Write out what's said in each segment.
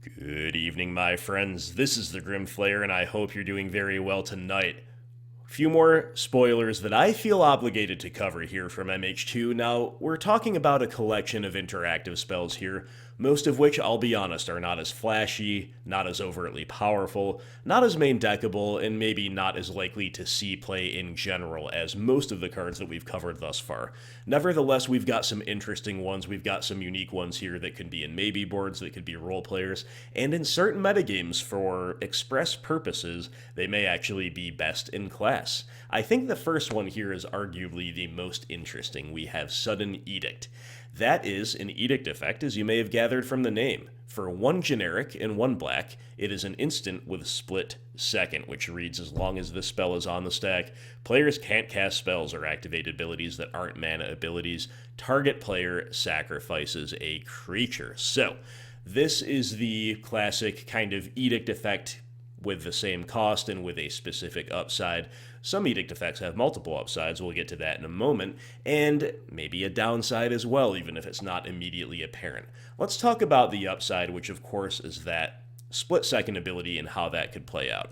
Good evening, my friends. This is the Grim Flayer, and I hope you're doing very well tonight. A few more spoilers that I feel obligated to cover here from MH2. Now, we're talking about a collection of interactive spells here, most of which, I'll be honest, are not as flashy, not as overtly powerful, not as main deckable, and maybe not as likely to see play in general as most of the cards that we've covered thus far. Nevertheless, we've got some interesting ones, we've got some unique ones here that could be in maybe boards, that could be role players, and in certain metagames for express purposes, they may actually be best in class. I think the first one here is arguably the most interesting. We have Sudden Edict. That is an edict effect, as you may have gathered from the name. For one generic and one black, it is an instant with split second, which reads as long as this spell is on the stack, players can't cast spells or activate abilities that aren't mana abilities. Target player sacrifices a creature. So, this is the classic kind of edict effect with the same cost and with a specific upside. Some edict effects have multiple upsides, we'll get to that in a moment, and maybe a downside as well, even if it's not immediately apparent. Let's talk about the upside, which of course is that split second ability and how that could play out.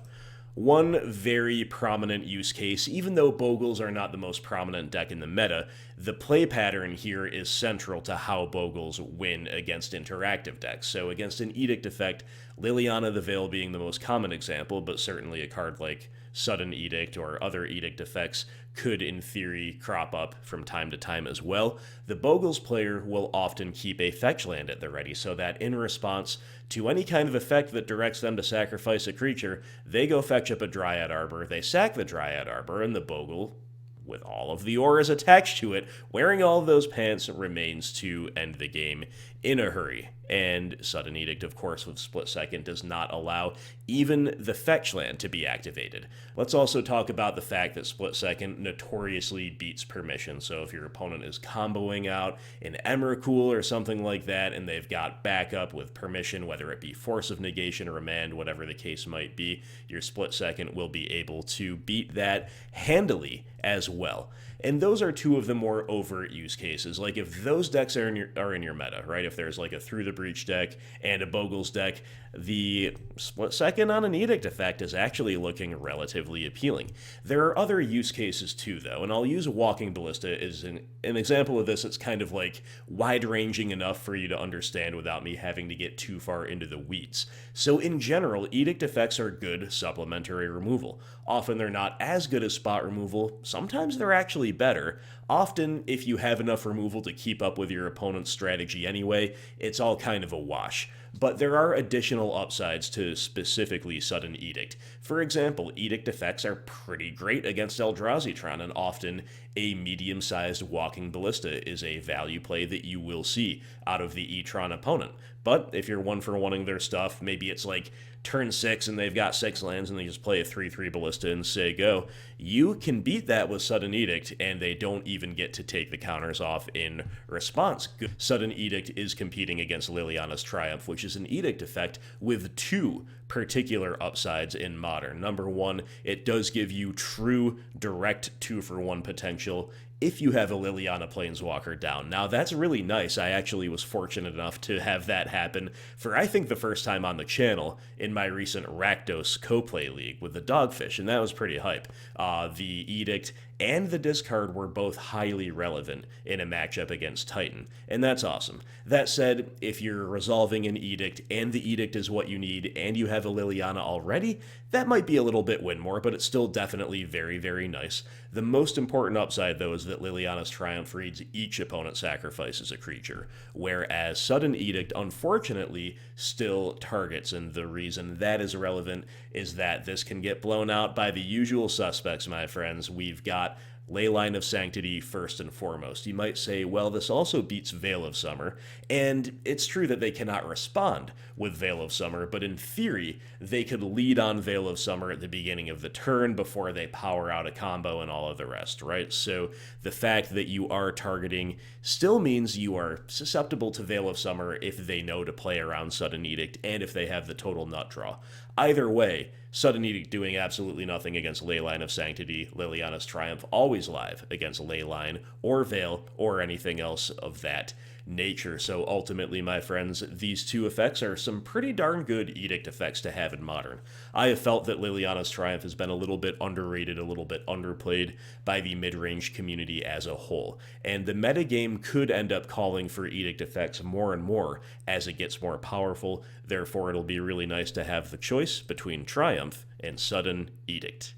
One very prominent use case, even though Bogles are not the most prominent deck in the meta, the play pattern here is central to how Bogles win against interactive decks. So against an Edict effect, Liliana the Veil being the most common example, but certainly a card like Sudden Edict or other Edict effects could in theory crop up from time to time as well. The Bogles player will often keep a fetch land at the ready so that in response to any kind of effect that directs them to sacrifice a creature, they go fetch up a Dryad Arbor, they sack the Dryad Arbor, and the Bogle, with all of the auras attached to it, wearing all of those pants, remains to end the game in a hurry. And Sudden Edict, of course, with Split Second, does not allow even the fetch land to be activated. Let's also talk about the fact that Split Second notoriously beats permission. So if your opponent is comboing out an Emrakul or something like that, and they've got backup with permission, whether it be Force of Negation or Remand, whatever the case might be, your Split Second will be able to beat that handily as well. And those are two of the more overt use cases. Like if those decks are in your meta, right? If there's like a Through the Breach deck and a Bogles deck, the Split Second on an Edict effect is actually looking relatively appealing. There are other use cases too, though, and I'll use Walking Ballista as an example of this. It's kind of like wide-ranging enough for you to understand without me having to get too far into the weeds. So in general, Edict effects are good supplementary removal. Often they're not as good as spot removal. Sometimes they're actually better. Often, if you have enough removal to keep up with your opponent's strategy anyway, it's all kind of a wash. But there are additional upsides to specifically Sudden Edict. For example, Edict effects are pretty great against Eldrazi-tron, and often a medium-sized Walking Ballista is a value play that you will see out of the E-tron opponent. But if you're one-for-oneing their stuff, maybe it's like turn 6 and they've got 6 lands and they just play a 3/3 Ballista and say go, you can beat that with Sudden Edict and they don't even get to take the counters off in response. Sudden Edict is competing against Liliana's Triumph, which is an Edict effect with two particular upsides in Modern. Number one, it does give you true direct 2-for-1 potential if you have a Liliana Planeswalker down. Now, that's really nice. I actually was fortunate enough to have that happen for, I think, the first time on the channel in my recent Rakdos co-play league with the Dogfish, and that was pretty hype. The Edict and the discard were both highly relevant in a matchup against Titan, and that's awesome. That said, if you're resolving an Edict and the Edict is what you need and you have a Liliana already, that might be a little bit win more, but it's still definitely very, very nice. The most important upside, though, is that Liliana's Triumph reads each opponent sacrifices a creature, whereas Sudden Edict, unfortunately, still targets, and the reason that is relevant is that this can get blown out by the usual suspects, my friends. We've got Ley Line of Sanctity first and foremost. You might say, well, this also beats Veil of Summer, and it's true that they cannot respond with Veil of Summer, but in theory, they could lead on Veil of Summer at the beginning of the turn before they power out a combo and all of the rest, right? So the fact that you are targeting still means you are susceptible to Veil of Summer if they know to play around Sudden Edict and if they have the total nut draw. Either way, Sudden Edict doing absolutely nothing against Ley Line of Sanctity, Liliana's Triumph always live against Ley Line or Veil or anything else of that nature. So ultimately, my friends, these two effects are some pretty darn good Edict effects to have in Modern. I have felt that Liliana's Triumph has been a little bit underrated, a little bit underplayed by the mid-range community as a whole, and the metagame could end up calling for Edict effects more and more as it gets more powerful. Therefore, it'll be really nice to have the choice between Triumph and Sudden Edict.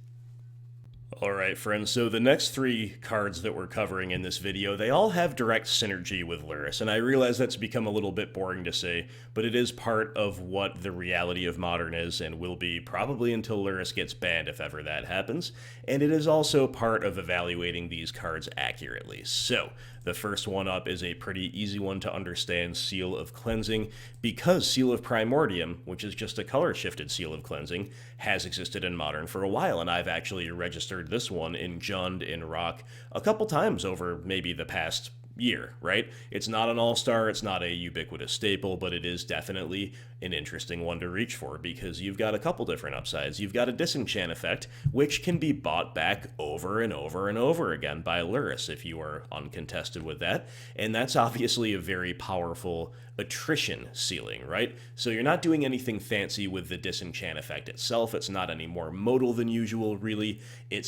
Alright friends, so the next three cards that we're covering in this video, they all have direct synergy with Lurrus, and I realize that's become a little bit boring to say, but it is part of what the reality of Modern is, and will be probably until Lurrus gets banned if ever that happens, and it is also part of evaluating these cards accurately. So, the first one up is a pretty easy one to understand, Seal of Cleansing, because Seal of Primordium, which is just a color-shifted Seal of Cleansing, has existed in Modern for a while, and I've actually registered this one in Jund, in Rock, a couple times over maybe the past year, right? It's not an all-star, it's not a ubiquitous staple, but it is definitely an interesting one to reach for because you've got a couple different upsides. You've got a disenchant effect, which can be bought back over and over and over again by Lurrus if you are uncontested with that, and that's obviously a very powerful attrition ceiling, right? So you're not doing anything fancy with the disenchant effect itself. It's not any more modal than usual, really. It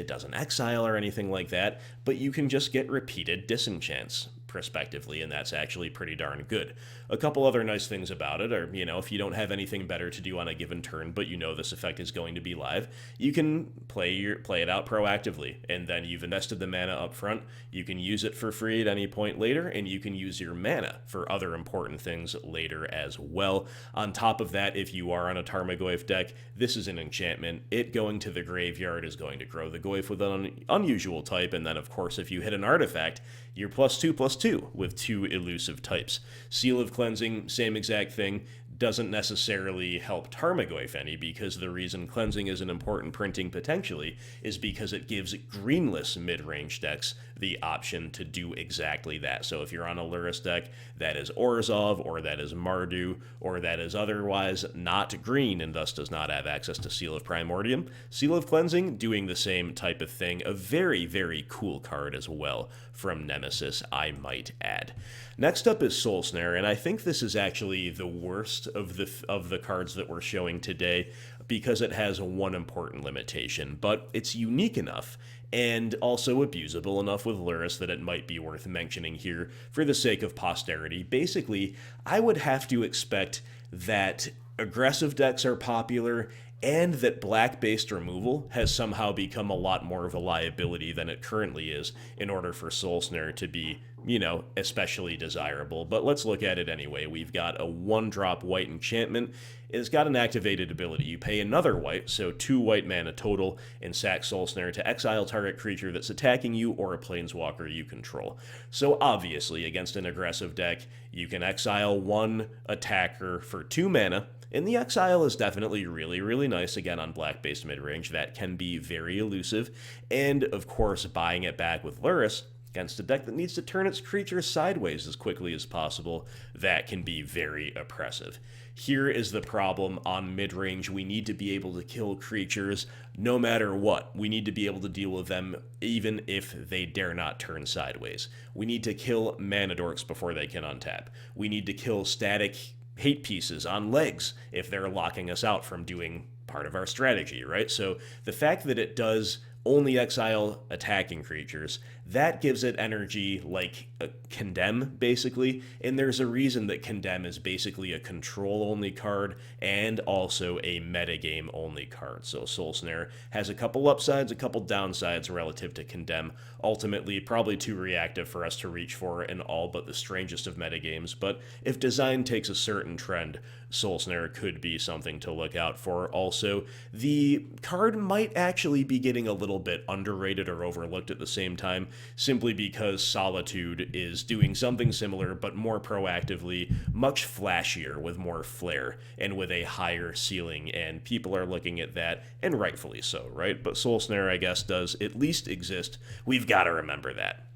doesn't exile or anything like that, but you can just get repeated disenchants prospectively, and that's actually pretty darn good. A couple other nice things about it are, if you don't have anything better to do on a given turn, but this effect is going to be live, you can play it out proactively, and then you've invested the mana up front, you can use it for free at any point later, and you can use your mana for other important things later as well. On top of that, if you are on a Tarmogoyf deck, this is an enchantment. It going to the graveyard is going to grow the Goyf with an unusual type, and then of course if you hit an artifact, you're +2/+2 with 2 elusive types. Seal of Cleansing, same exact thing, doesn't necessarily help Tarmogoyf any, because the reason Cleansing is an important printing potentially is because it gives greenless mid-range decks the option to do exactly that. So if you're on a Lurrus deck that is Orzhov, or that is Mardu, or that is otherwise not green and thus does not have access to Seal of Primordium, Seal of Cleansing doing the same type of thing. A very, very cool card as well from Nemesis, I might add. Next up is Soul Snare, and I think this is actually the worst of the cards that we're showing today because it has one important limitation, but it's unique enough and also abusable enough with Lurrus that it might be worth mentioning here for the sake of posterity. Basically, I would have to expect that aggressive decks are popular and that black-based removal has somehow become a lot more of a liability than it currently is in order for Soul Snare to be, especially desirable. But let's look at it anyway. We've got a 1-drop white enchantment. It's got an activated ability. You pay another white, so 2 white mana total, and sack Soul Snare to exile target creature that's attacking you or a planeswalker you control. So obviously, against an aggressive deck, you can exile 1 attacker for 2 mana, and the exile is definitely really, really nice, again, on black-based midrange. That can be very elusive, and of course, buying it back with Lurrus against a deck that needs to turn its creatures sideways as quickly as possible, that can be very oppressive. Here is the problem on midrange. We need to be able to kill creatures no matter what. We need to be able to deal with them even if they dare not turn sideways. We need to kill mana dorks before they can untap. We need to kill static hate pieces on legs if they're locking us out from doing part of our strategy, right? So the fact that it does only exile attacking creatures, that gives it energy like a Condemn, basically, and there's a reason that Condemn is basically a control-only card and also a metagame-only card. So Soul Snare has a couple upsides, a couple downsides relative to Condemn. Ultimately, probably too reactive for us to reach for in all but the strangest of metagames, but if design takes a certain trend, Soul Snare could be something to look out for. Also, the card might actually be getting a little bit underrated or overlooked at the same time, simply because Solitude is doing something similar, but more proactively, much flashier, with more flair, and with a higher ceiling, and people are looking at that, and rightfully so, right? But Soul Snare, I guess, does at least exist. We've got to remember that.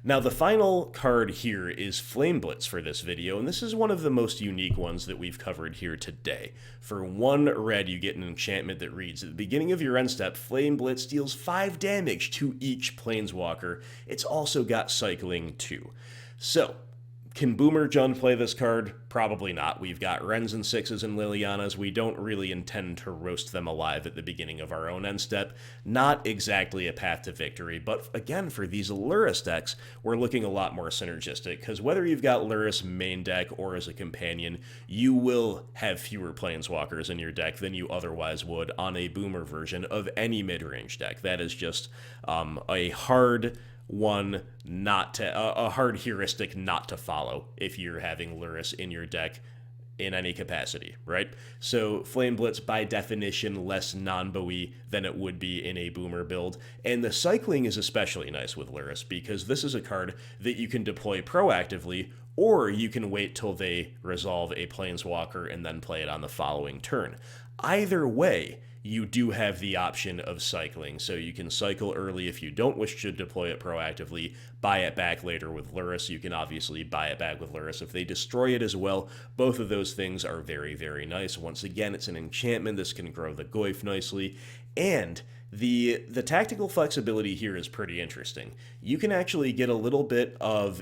Now, the final card here is Flame Blitz for this video, and this is one of the most unique ones that we've covered here today. For 1 red, you get an enchantment that reads, at the beginning of your end step, Flame Blitz deals 5 damage to each planeswalker. It's also got cycling too. So, Can Boomer Jund play this card? Probably not. We've got Wrens and 6s and Lilianas. We don't really intend to roast them alive at the beginning of our own end step. Not exactly a path to victory, but again, for these Lurrus decks, we're looking a lot more synergistic, because whether you've got Lurrus main deck or as a companion, you will have fewer Planeswalkers in your deck than you otherwise would on a Boomer version of any mid-range deck. That is just a hard one not to a hard heuristic not to follow if you're having Lurrus in your deck in any capacity, right? So Flame Blitz, by definition, less non-BOE than it would be in a Boomer build, and the cycling is especially nice with Lurrus because this is a card that you can deploy proactively, or you can wait till they resolve a Planeswalker and then play it on the following turn. Either way, you do have the option of cycling, so you can cycle early if you don't wish to deploy it proactively, buy it back later with Lurrus. You can obviously buy it back with Lurrus if they destroy it as well. Both of those things are very, very nice. Once again, it's an enchantment. This can grow the Goyf nicely, and the tactical flexibility here is pretty interesting. You can actually get a little bit of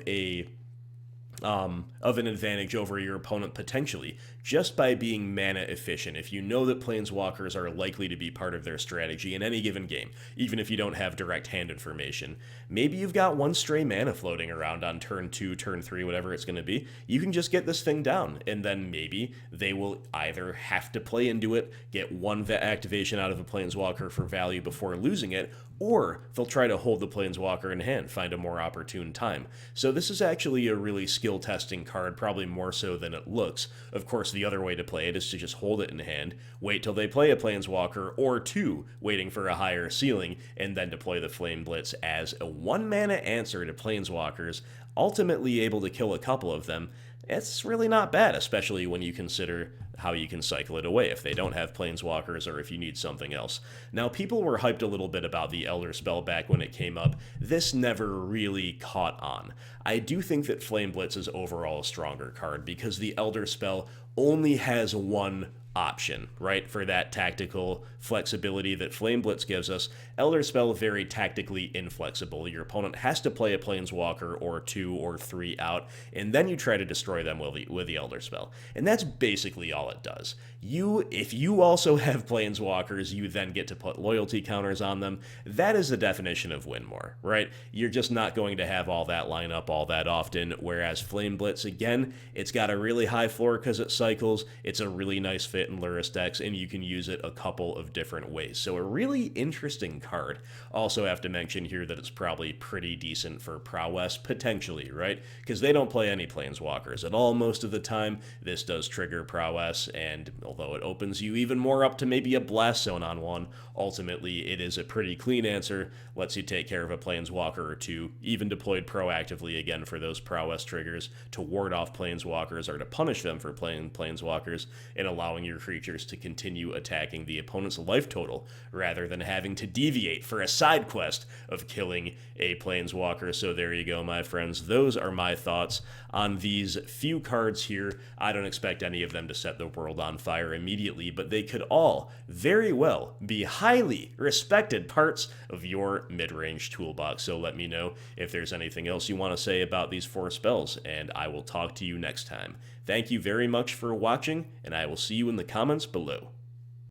an advantage over your opponent potentially, just by being mana efficient. If you know that Planeswalkers are likely to be part of their strategy in any given game, even if you don't have direct hand information, maybe you've got one stray mana floating around on turn 2, turn 3, whatever it's going to be, you can just get this thing down, and then maybe they will either have to play into it, get one activation out of a Planeswalker for value before losing it, or they'll try to hold the Planeswalker in hand, find a more opportune time. So this is actually a really skill-testing card, probably more so than it looks. Of course, the other way to play it is to just hold it in hand, wait till they play a Planeswalker, or two, waiting for a higher ceiling, and then deploy the Flame Blitz as a 1-mana answer to Planeswalkers, ultimately able to kill a couple of them. It's really not bad, especially when you consider how you can cycle it away if they don't have Planeswalkers or if you need something else. Now, people were hyped a little bit about the Elder Spell back when it came up. This never really caught on. I do think that Flame Blitz is overall a stronger card because the Elder Spell only has one option, right, for that tactical flexibility that Flame Blitz gives us. Elder Spell, very tactically inflexible. Your opponent has to play a Planeswalker or 2 or 3 out, and then you try to destroy them with the Elder Spell. And that's basically all it does. If you also have Planeswalkers, you then get to put loyalty counters on them. That is the definition of win more, right? You're just not going to have all that line up all that often, whereas Flame Blitz, again, it's got a really high floor because it cycles. It's a really nice fit in Lurrus decks, and you can use it a couple of different ways. So a really interesting card. Also have to mention here that it's probably pretty decent for prowess, potentially, right? Because they don't play any Planeswalkers at all most of the time. This does trigger prowess, and although it opens you even more up to maybe a Blast Zone on one, ultimately it is a pretty clean answer, lets you take care of a Planeswalker or two, even deployed proactively again for those prowess triggers to ward off Planeswalkers or to punish them for playing Planeswalkers, and allowing your creatures to continue attacking the opponent's life total rather than having to deviate for a side quest of killing a Planeswalker. So there you go, my friends. Those are my thoughts on these few cards here. I don't expect any of them to set the world on fire immediately, but they could all very well be highly respected parts of your mid-range toolbox. So let me know if there's anything else you want to say about these 4 spells, and I will talk to you next time. Thank you very much for watching, and I will see you in the comments below.